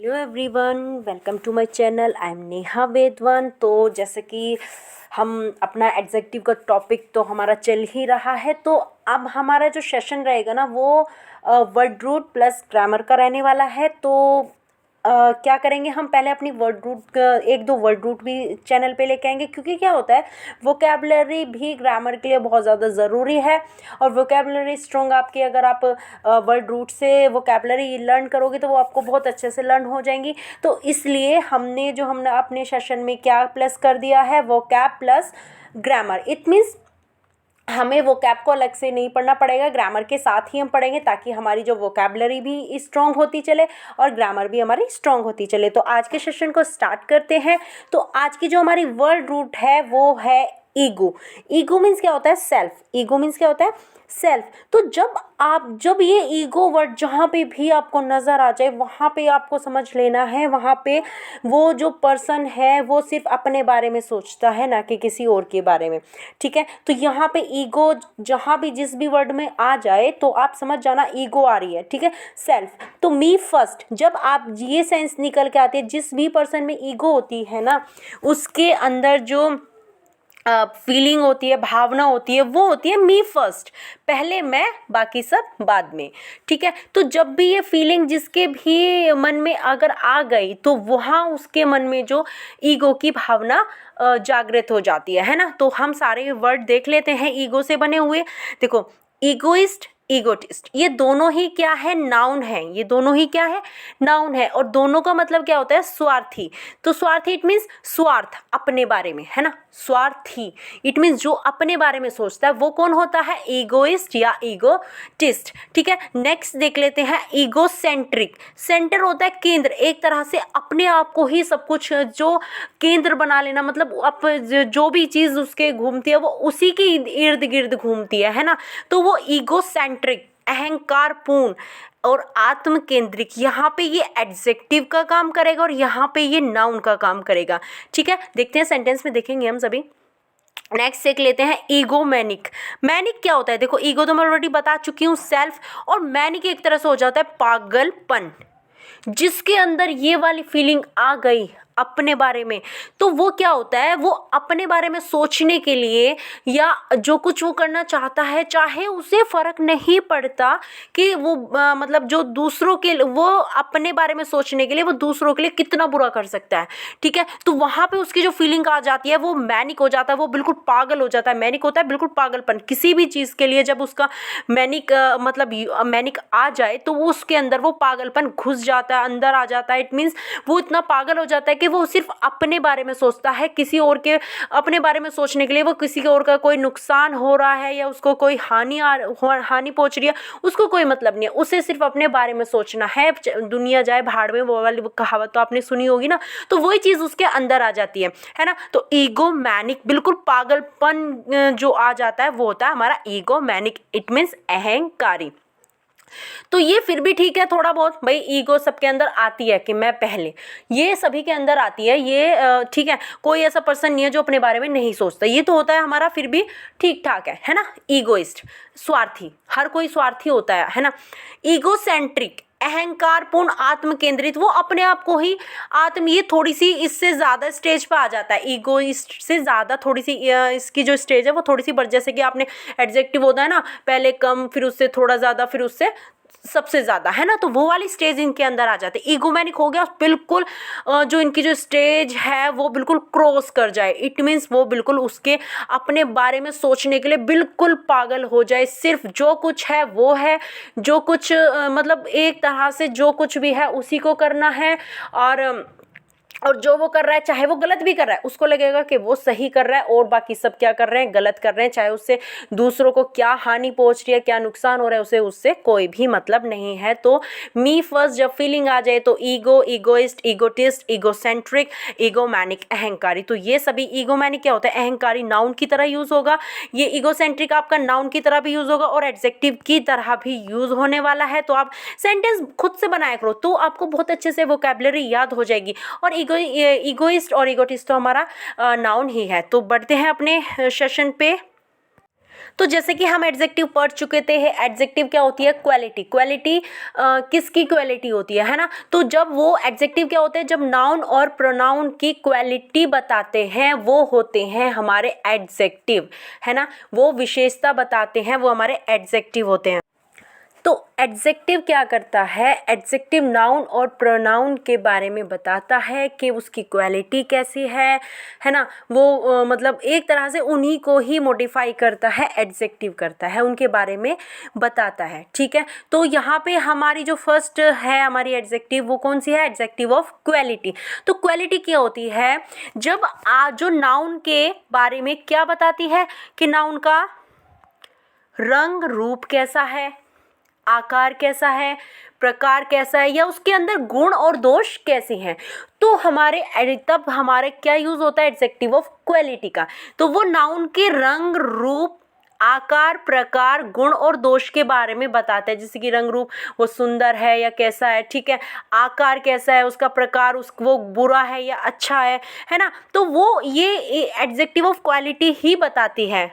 Hello everyone, welcome to my channel. I am Neha Vedvan. तो जैसे कि हम अपना एग्जेक्टिव का टॉपिक तो हमारा चल ही रहा है, तो अब हमारा जो सेशन रहेगा ना वो वर्ड रूट प्लस ग्रामर का रहने वाला है। तो क्या करेंगे हम, पहले अपनी वर्ड रूट एक दो वर्ड रूट भी चैनल पे लेके आएंगे, क्योंकि क्या होता है वोकेबलरी भी ग्रामर के लिए बहुत ज़्यादा ज़रूरी है। और वोकेबलरी स्ट्रॉन्ग आपकी, अगर आप वर्ड रूट से वोकेबलरी लर्न करोगे तो वो आपको बहुत अच्छे से लर्न हो जाएंगी। तो इसलिए हमने अपने सेशन में क्या प्लस कर दिया है, vocab plus grammar. It means हमें वोकैब को अलग से नहीं पढ़ना पड़ेगा, ग्रामर के साथ ही हम पढ़ेंगे, ताकि हमारी जो वोकैबलरी भी स्ट्रॉन्ग होती चले और ग्रामर भी हमारी स्ट्रॉन्ग होती चले। तो आज के सेशन को स्टार्ट करते हैं। तो आज की जो हमारी वर्ड रूट है वो है ईगो। ईगो मीन्स क्या होता है, सेल्फ। ईगो मीन्स क्या होता है, सेल्फ। तो जब ये ईगो वर्ड जहाँ पे भी आपको नज़र आ जाए, वहाँ पे आपको समझ लेना है, वहाँ पे वो जो पर्सन है वो सिर्फ अपने बारे में सोचता है, ना कि किसी और के बारे में। ठीक है, तो यहाँ पे ईगो जहाँ भी जिस भी वर्ड में आ जाए तो आप समझ जाना ईगो आ रही है। ठीक है, सेल्फ। तो मी फर्स्ट, जब आप ये सेंस निकल के आती है, जिस भी पर्सन में ईगो होती है ना, उसके अंदर जो फीलिंग होती है, भावना होती है, वो होती है मी फर्स्ट, पहले मैं, बाकी सब बाद में। ठीक है, तो जब भी ये फीलिंग जिसके भी मन में अगर आ गई तो वहाँ उसके मन में जो ईगो की भावना जागृत हो जाती है ना। तो हम सारे वर्ड देख लेते हैं ईगो से बने हुए। देखो, ईगोइस्ट, ईगोटिस्ट, ये दोनों ही क्या है, नाउन है। ये दोनों ही क्या है, नाउन है। और दोनों का मतलब क्या होता है, स्वार्थी। तो स्वार्थी इट मीन्स स्वार्थ, अपने बारे में, है ना। स्वार्थी इट मीन्स जो अपने बारे में सोचता है, वो कौन होता है, ईगोइस्ट या ईगोटिस्ट। ठीक है, नेक्स्ट देख लेते हैं ईगोसेंट्रिक। सेंटर होता है केंद्र, एक तरह से अपने आप को ही सब कुछ जो केंद्र बना लेना, मतलब जो भी चीज़ उसके घूमती है वो उसी के इर्द गिर्द घूमती है ना। तो वो ईगोसेंट्रिक, अहंकारपूर्ण और आत्म केंद्रिक, यहाँ पे ये एडजेक्टिव का काम करेगा और यहाँ पे ये नाउन का काम करेगा। ठीक है, देखते हैं सेंटेंस में, देखेंगे हम सभी। नेक्स्ट देख लेते हैं ईगो मैनिक। मैनिक क्या होता है, देखो ईगो तो मैं ऑलरेडी बता चुकी हूँ, सेल्फ। और मैनिक एक तरह से हो जाता है पागलपन। जिसके अंदर ये वाली फीलिंग आ गई अपने बारे में, तो वो क्या होता है, वो अपने बारे में सोचने के लिए या जो कुछ वो करना चाहता है, चाहे उसे फर्क नहीं पड़ता कि वो मतलब जो दूसरों के, वो अपने बारे में सोचने के लिए वो दूसरों के लिए कितना बुरा कर सकता है। ठीक है, तो वहाँ पे उसकी जो फीलिंग आ जाती है वो मैनिक हो जाता है, वो बिल्कुल पागल हो जाता है। मैनिक होता है बिल्कुल पागलपन, किसी भी चीज़ के लिए जब उसका मैनिक मतलब मैनिक आ जाए तो वो उसके अंदर वो पागलपन घुस जाता है, अंदर आ जाता है। इट मीन्स वो इतना पागल हो जाता है कि वो सिर्फ अपने बारे में सोचता है, किसी और के अपने बारे में सोचने के लिए वो किसी और का कोई नुकसान हो रहा है या उसको कोई हानि पहुंच रही है, उसको कोई मतलब नहीं है, उसे सिर्फ अपने बारे में सोचना है। दुनिया जाए भाड़ में, वो वाली कहावत तो आपने सुनी होगी ना। तो वही चीज़ उसके अंदर आ जाती है ना। तो ईगो मैनिक, बिल्कुल पागलपन जो आ जाता है वो होता है हमारा ईगो मैनिक। इट मीन्स अहंकारी। तो ये फिर भी ठीक है, थोड़ा बहुत भाई ईगो सबके अंदर आती है कि मैं पहले, ये सभी के अंदर आती है, ये ठीक है। कोई ऐसा पर्सन नहीं है जो अपने बारे में नहीं सोचता, ये तो होता है हमारा, फिर भी ठीक ठाक है ना। ईगोइस्ट, स्वार्थी, हर कोई स्वार्थी होता है ना। ईगोसेंट्रिक, अहंकारपूर्ण, आत्म केंद्रित, वो अपने आप को ही ये थोड़ी सी इससे ज़्यादा स्टेज पे आ जाता है। ईगोइस्ट से ज़्यादा थोड़ी सी इसकी जो स्टेज है वो थोड़ी सी बढ़, जैसे कि आपने एडजेक्टिव होता है ना, पहले कम, फिर उससे थोड़ा ज़्यादा, फिर उससे सबसे ज़्यादा, है ना। तो वो वाली स्टेज इनके अंदर आ जाती है। ईगोमैनिक हो गया बिल्कुल, जो इनकी जो स्टेज है वो बिल्कुल क्रॉस कर जाए। इट मीन्स वो बिल्कुल उसके अपने बारे में सोचने के लिए बिल्कुल पागल हो जाए, सिर्फ जो कुछ है वो है, जो कुछ मतलब एक तरह से जो कुछ भी है उसी को करना है। और जो वो कर रहा है, चाहे वो गलत भी कर रहा है, उसको लगेगा कि वो सही कर रहा है और बाकी सब क्या कर रहे हैं, गलत कर रहे हैं। चाहे उससे दूसरों को क्या हानि पहुंच रही है, क्या नुकसान हो रहा है, उसे उससे कोई भी मतलब नहीं है। तो मी फर्स्ट जब फीलिंग आ जाए तो ईगो, ईगोइस्ट, ईगोटिस्ट, ईगोसेंट्रिक, ईगोमैनिक, अहंकारी। तो ये सभी, ईगोमैनिक क्या होता है, अहंकारी, नाउन की तरह यूज होगा। ये ईगोसेंट्रिक आपका नाउन की तरह भी यूज होगा और एडजेक्टिव की तरह भी यूज होने वाला है। तो आप सेंटेंस खुद से बनाया करो तो आपको बहुत अच्छे से वोकैबुलरी याद हो जाएगी। और ईगोइस्ट और ईगोटिस्ट तो हमारा नाउन ही है। तो बढ़ते हैं अपने सेशन पे। तो जैसे कि हम एडजेक्टिव पढ़ चुके थे, एडजेक्टिव क्या होती है, क्वालिटी। क्वालिटी किसकी क्वालिटी होती है ना। तो जब वो एडजेक्टिव क्या होते हैं, जब नाउन और प्रोनाउन की क्वालिटी बताते हैं वो होते हैं हमारे एडजेक्टिव, है ना। वो विशेषता बताते हैं वो हमारे एडजेक्टिव होते हैं। तो एडजेक्टिव क्या करता है, एडजेक्टिव नाउन और प्रोनाउन के बारे में बताता है कि उसकी क्वालिटी कैसी है ना। वो मतलब एक तरह से उन्हीं को ही मॉडिफाई करता है, एडजेक्टिव करता है, उनके बारे में बताता है, ठीक है। तो यहाँ पे हमारी जो फर्स्ट है हमारी एडजेक्टिव, वो कौन सी है, एडजेक्टिव ऑफ क्वालिटी। तो क्वालिटी क्या होती है, जब जो नाउन के बारे में क्या बताती है कि नाउन का रंग रूप कैसा है, आकार कैसा है, प्रकार कैसा है, या उसके अंदर गुण और दोष कैसे हैं। तो तब हमारे क्या यूज होता है, एडजेक्टिव ऑफ क्वालिटी का। तो वो नाउन के रंग रूप, आकार, प्रकार, गुण और दोष के बारे में बताते हैं। जैसे कि रंग रूप, वो सुंदर है या कैसा है, ठीक है। आकार कैसा है, उसका प्रकार, वो बुरा है या अच्छा है ना। तो वो ये एडजेक्टिव ऑफ क्वालिटी ही बताती है।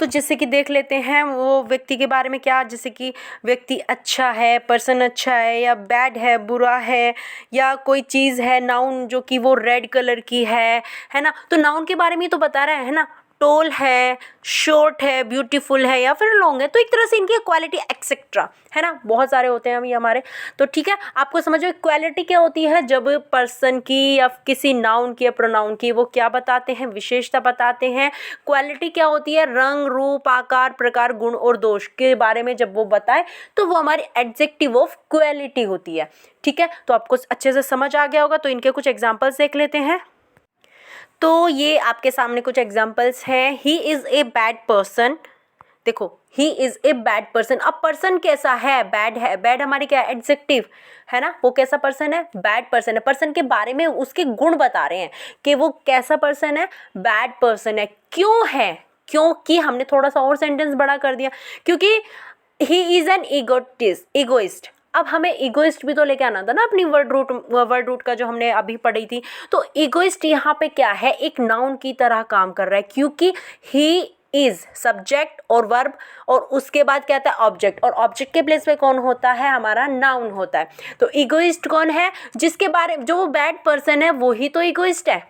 तो जैसे कि देख लेते हैं वो व्यक्ति के बारे में क्या, जैसे कि व्यक्ति अच्छा है, पर्सन अच्छा है, या बैड है, बुरा है, या कोई चीज़ है, नाउन जो कि वो रेड कलर की है ना। तो नाउन के बारे में तो बता रहा है ना, टोल है, शॉर्ट है, ब्यूटीफुल है, या फिर लॉन्ग है। तो एक तरह से इनकी क्वालिटी एक्सेट्रा, है ना, बहुत सारे होते हैं हम ये हमारे। तो ठीक है, आपको समझ में क्वालिटी क्या होती है, जब पर्सन की या किसी नाउन की या प्रोनाउन की वो क्या बताते हैं, विशेषता बताते हैं। क्वालिटी क्या होती है, रंग रूप, आकार, प्रकार, गुण और दोष के बारे में जब वो बताए तो वो हमारी एडजेक्टिव ऑफ क्वालिटी होती है, ठीक है। तो आपको अच्छे से समझ आ गया होगा। तो इनके कुछ एग्जाम्पल्स देख लेते हैं। तो ये आपके सामने कुछ एग्जाम्पल्स हैं। He is a bad person, देखो he is a bad person. अब पर्सन कैसा है, बैड है। बैड हमारी क्या है, एडजेक्टिव, है ना। वो कैसा पर्सन है, बैड पर्सन है। पर्सन के बारे में उसके गुण बता रहे हैं कि वो कैसा पर्सन है, बैड पर्सन है। क्यों है, क्योंकि हमने थोड़ा सा और सेंटेंस बड़ा कर दिया, क्योंकि ही इज़ एन ईगोइस्ट। अब हमें ईगोइस्ट भी तो लेके आना था ना अपनी वर्ड रूट का जो हमने अभी पढ़ी थी। तो ईगोइस्ट यहाँ पे क्या है, एक नाउन की तरह काम कर रहा है, क्योंकि ही इज सब्जेक्ट और वर्ब, और उसके बाद क्या आता है, ऑब्जेक्ट, और ऑब्जेक्ट के प्लेस पे कौन होता है, हमारा नाउन होता है। तो ईगोइस्ट कौन है, जिसके बारे जो वो बैड पर्सन है वो ही तो ईगोइस्ट है,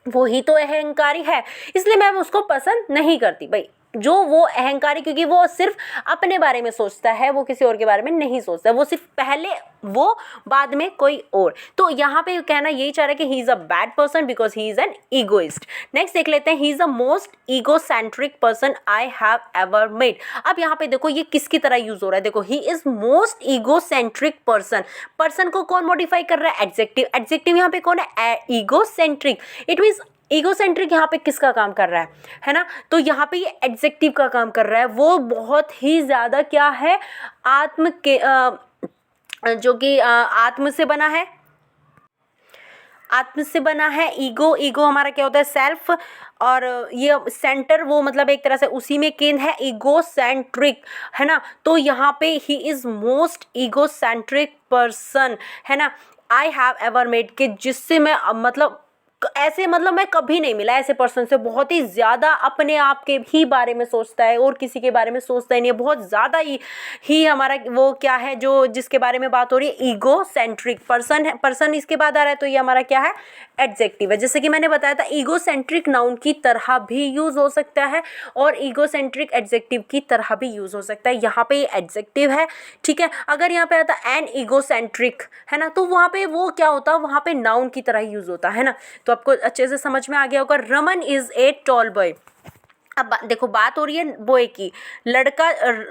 वो ही तो अहंकारी है। इसलिए मैं उसको पसंद नहीं करती भाई, जो वो अहंकारी, क्योंकि वो सिर्फ अपने बारे में सोचता है, वो किसी और के बारे में नहीं सोचता, वो सिर्फ पहले वो, बाद में कोई और। तो यहाँ पे कहना यही चाह रहा है कि he is a bad person because he is an egoist. Next देख लेते हैं, he is the most egocentric person I have ever met. अब यहाँ पे देखो ये किसकी तरह यूज हो रहा है, देखो he is most egocentric person. Person को कौन मॉडिफाई कर रहा है, एडजेक्टिव। एडजेक्टिव यहाँ पे कौन है, ईगोसेंट्रिक। इट मीन्स ईगोसेंट्रिक यहाँ पे किसका काम कर रहा है ना। तो यहाँ पे ये एडजेक्टिव का काम कर रहा है। वो बहुत ही ज़्यादा क्या है, आत्म के जो कि आत्म से बना है, आत्म से बना है। ईगो हमारा क्या होता है, सेल्फ, और ये सेंटर, वो मतलब एक तरह से उसी में केंद्र है, ईगोसेंट्रिक, है ना। तो यहाँ पे he is most egocentric person, है ना, आई हैव एवर मेट, के जिससे मैं मतलब ऐसे मतलब मैं कभी नहीं मिला ऐसे पर्सन से, बहुत ही ज़्यादा अपने आप के ही बारे में सोचता है और किसी के बारे में सोचता ही नहीं है, बहुत ज़्यादा ही हमारा वो क्या है, जो जिसके बारे में बात हो रही है, ईगोसेंट्रिक पर्सन है। पर्सन इसके बाद आ रहा है, तो ये हमारा क्या है, एडजेक्टिव है। जैसे कि मैंने बताया था, ईगोसेंट्रिक नाउन की तरह भी यूज़ हो सकता है और ईगोसेंट्रिक एडजेक्टिव की तरह भी यूज़ हो सकता है। यहाँ पे ये एडजेक्टिव है, ठीक है। अगर यहाँ पे आता एन ईगोसेंट्रिक, है ना, तो वहाँ पे वो क्या होता है, वहाँ पे नाउन की तरह यूज़ होता है ना। तो आपको अच्छे से समझ में आ गया होगा। Raman is a tall boy. अब देखो बात हो रही है बॉय की, लड़का,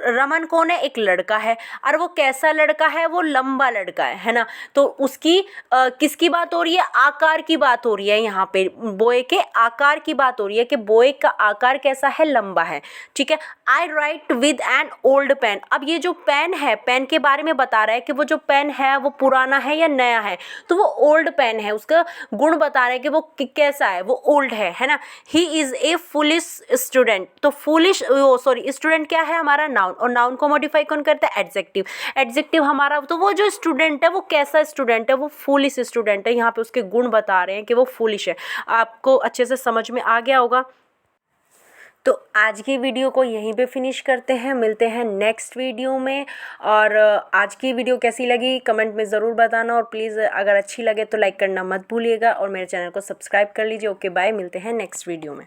रमन कौन है, एक लड़का है, और वो कैसा लड़का है, वो लंबा लड़का है ना। तो उसकी किसकी बात हो रही है, आकार की बात हो रही है। यहाँ पे बॉय के आकार की बात हो रही है कि बॉय का आकार कैसा है, लंबा है, ठीक है। I write with an old pen. अब ये जो पेन है, पेन के बारे में बता रहा है कि वो जो पेन है वो पुराना है या नया है, तो वो ओल्ड पेन है। उसका गुण बता रहा है कि वो कैसा है, वो ओल्ड है ना। ही इज़ ए फुलिश स्टूडेंट। तो फूलिश, सॉरी, स्टूडेंट क्या है, हमारा नाउन, और नाउन को मॉडिफाई कौन करता है, एडजेक्टिव। एडजेक्टिव हमारा, तो वो जो स्टूडेंट है वो कैसा स्टूडेंट है, वो फूलिश स्टूडेंट है। यहाँ पे उसके गुण बता रहे हैं कि वो फूलिश है। आपको अच्छे से समझ में आ गया होगा। तो आज की वीडियो को यहीं पे फिनिश करते हैं, मिलते हैं नेक्स्ट वीडियो में। और आज की वीडियो कैसी लगी कमेंट में ज़रूर बताना, और प्लीज़ अगर अच्छी लगे तो लाइक करना मत भूलिएगा और मेरे चैनल को सब्सक्राइब कर लीजिए। ओके बाय, मिलते हैं नेक्स्ट वीडियो में।